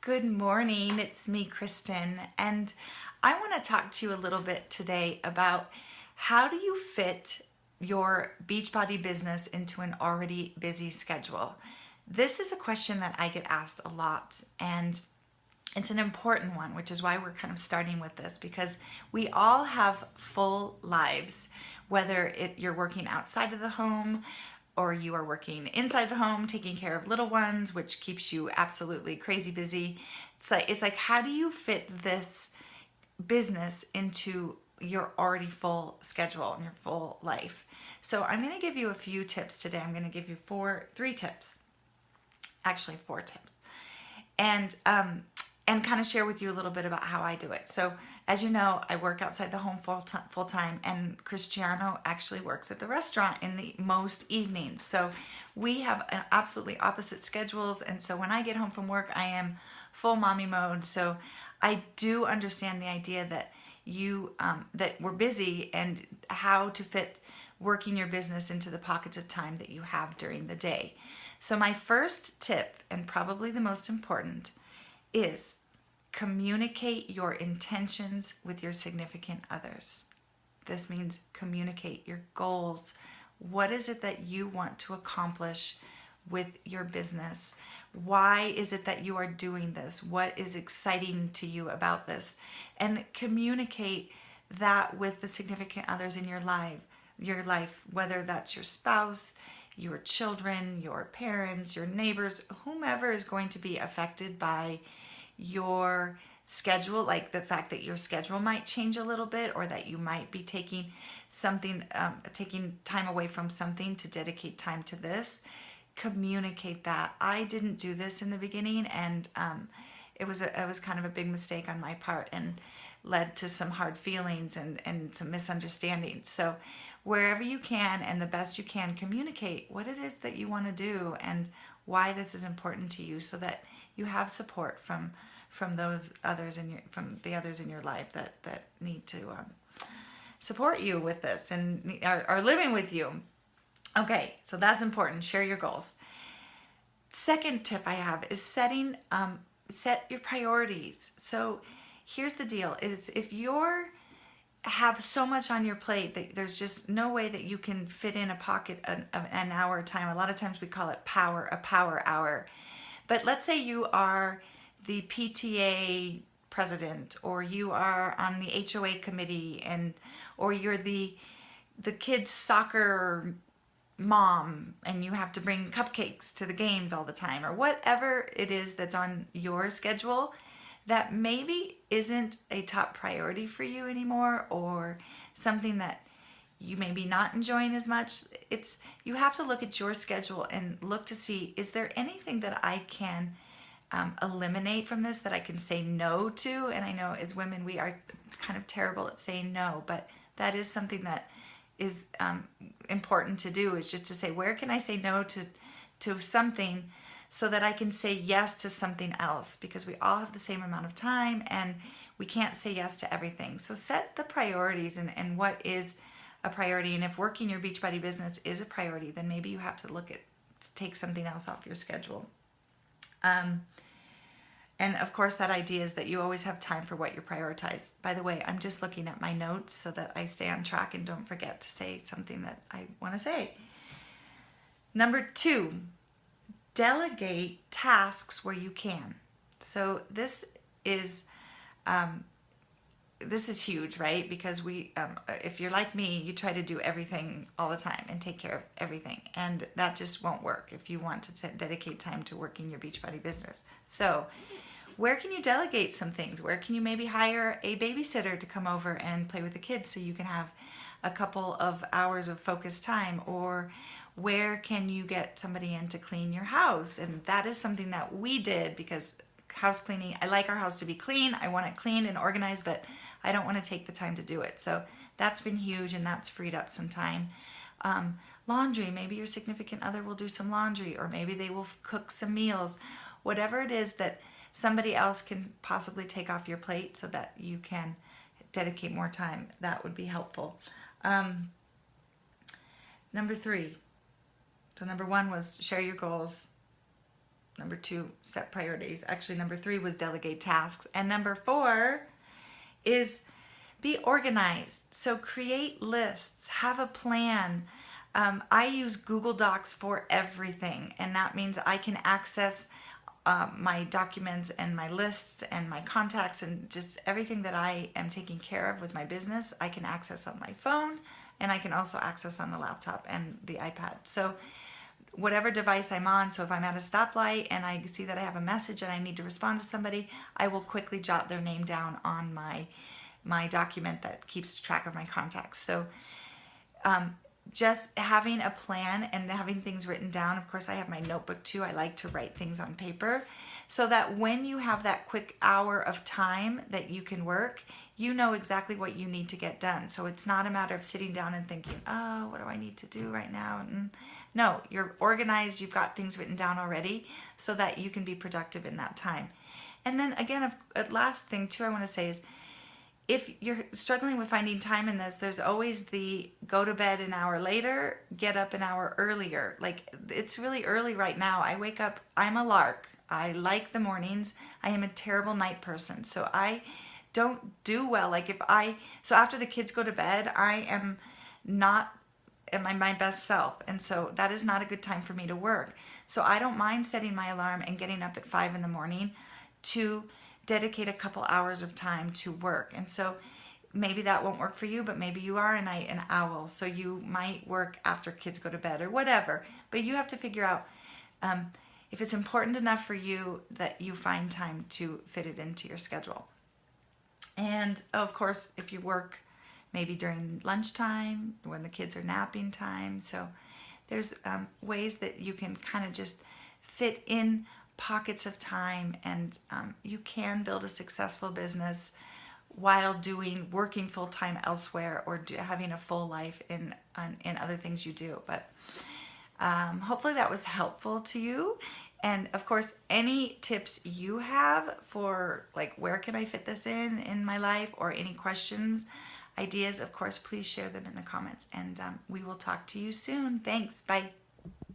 Good morning, it's me, Kristen, and I want to talk to you a little bit today about how do you fit your Beachbody business into an already busy schedule. This is a question that I get asked a lot, and it's an important one, which is why we're kind of starting with this, because we all have full lives, whether you're working outside of the home or you are working inside the home taking care of little ones, which keeps you absolutely crazy busy. It's like how do you fit this business into your already full schedule and your full life? So I'm going to give you a few tips today. I'm going to give you three tips, actually four tips, and kind of share with you a little bit about how I do it. So as you know, I work outside the home full time, and Cristiano actually works at the restaurant in the most evenings. So we have an absolutely opposite schedules. And so when I get home from work, I am full mommy mode. So I do understand the idea that that we're busy and how to fit working your business into the pockets of time that you have during the day. So my first tip, and probably the most important, is communicate your intentions with your significant others. This means communicate your goals. What is it that you want to accomplish with your business? Why is it that you are doing this? What is exciting to you about this? And communicate that with the significant others in your life, whether that's your spouse, your children, your parents, your neighbors, whomever is going to be affected by your schedule, like the fact that your schedule might change a little bit, or that you might be taking time away from something to dedicate time to this. Communicate that. I didn't do this in the beginning, and it was kind of a big mistake on my part, and led to some hard feelings and some misunderstandings. So wherever you can and the best you can, communicate what it is that you want to do and why this is important to you, so that you have support from those others from the others in your life that need to support you with this and are living with you. Okay, so that's important. Share your goals. Second tip I have is set your priorities. So here's the deal: is if you're have so much on your plate that there's just no way that you can fit in a pocket of an hour time. A lot of times we call it a power hour. But let's say you are the PTA president, or you are on the HOA committee, or you're the kids soccer mom and you have to bring cupcakes to the games all the time, or whatever it is that's on your schedule that maybe isn't a top priority for you anymore, or something that you may be not enjoying as much. You have to look at your schedule and look to see, is there anything that I can eliminate from this, that I can say no to? And I know as women we are kind of terrible at saying no, but that is something that is important to do, is just to say, where can I say no to something, so that I can say yes to something else, because we all have the same amount of time and we can't say yes to everything. So set the priorities and what is a priority. And if working your Beachbody business is a priority, then maybe you have to take something else off your schedule. And of course, that idea is that you always have time for what you prioritize. By the way, I'm just looking at my notes so that I stay on track and don't forget to say something that I want to say. Number 2, delegate tasks where you can. So this is huge, right? Because if you're like me, you try to do everything all the time and take care of everything, and that just won't work if you want to dedicate time to working your Beachbody business. So where can you delegate some things? Where can you maybe hire a babysitter to come over and play with the kids so you can have a couple of hours of focused time? Or where can you get somebody in to clean your house? And that is something that we did, because house cleaning, I like our house to be clean. I want it clean and organized, but I don't want to take the time to do it. So that's been huge, and that's freed up some time. Laundry, maybe your significant other will do some laundry, or maybe they will cook some meals. Whatever it is that somebody else can possibly take off your plate so that you can dedicate more time, that would be helpful. Number 3. So number 1 was share your goals. Number 2, set priorities. Actually, number 3 was delegate tasks. And number 4 is be organized. So create lists, have a plan. I use Google Docs for everything, and that means I can access my documents and my lists and my contacts and just everything that I am taking care of with my business. I can access on my phone, and I can also access on the laptop and the iPad. So whatever device I'm on, so if I'm at a stoplight and I see that I have a message and I need to respond to somebody, I will quickly jot their name down on my document that keeps track of my contacts. So just having a plan and having things written down. Of course, I have my notebook too. I like to write things on paper so that when you have that quick hour of time that you can work, you know exactly what you need to get done. So it's not a matter of sitting down and thinking, oh, what do I need to do right now? No, you're organized. You've got things written down already so that you can be productive in that time. And then again, a last thing too I want to say is, if you're struggling with finding time in this, there's always the go to bed an hour later, get up an hour earlier. Like, it's really early right now. I wake up, I'm a lark. I like the mornings. I am a terrible night person. So I don't do well. So after the kids go to bed, I am not at my best self. And so that is not a good time for me to work. So I don't mind setting my alarm and getting up at 5 in the morning to dedicate a couple hours of time to work. And so maybe that won't work for you, but maybe you are an owl, so you might work after kids go to bed or whatever. But you have to figure out if it's important enough for you that you find time to fit it into your schedule. And of course, if you work maybe during lunchtime, when the kids are napping time. So there's ways that you can kind of just fit in pockets of time, and you can build a successful business while working full-time elsewhere, or having a full life in other things you do. But hopefully that was helpful to you. And of course, any tips you have for like, where can I fit this in my life, or any questions, ideas, of course, please share them in the comments, and we will talk to you soon. Thanks. Bye.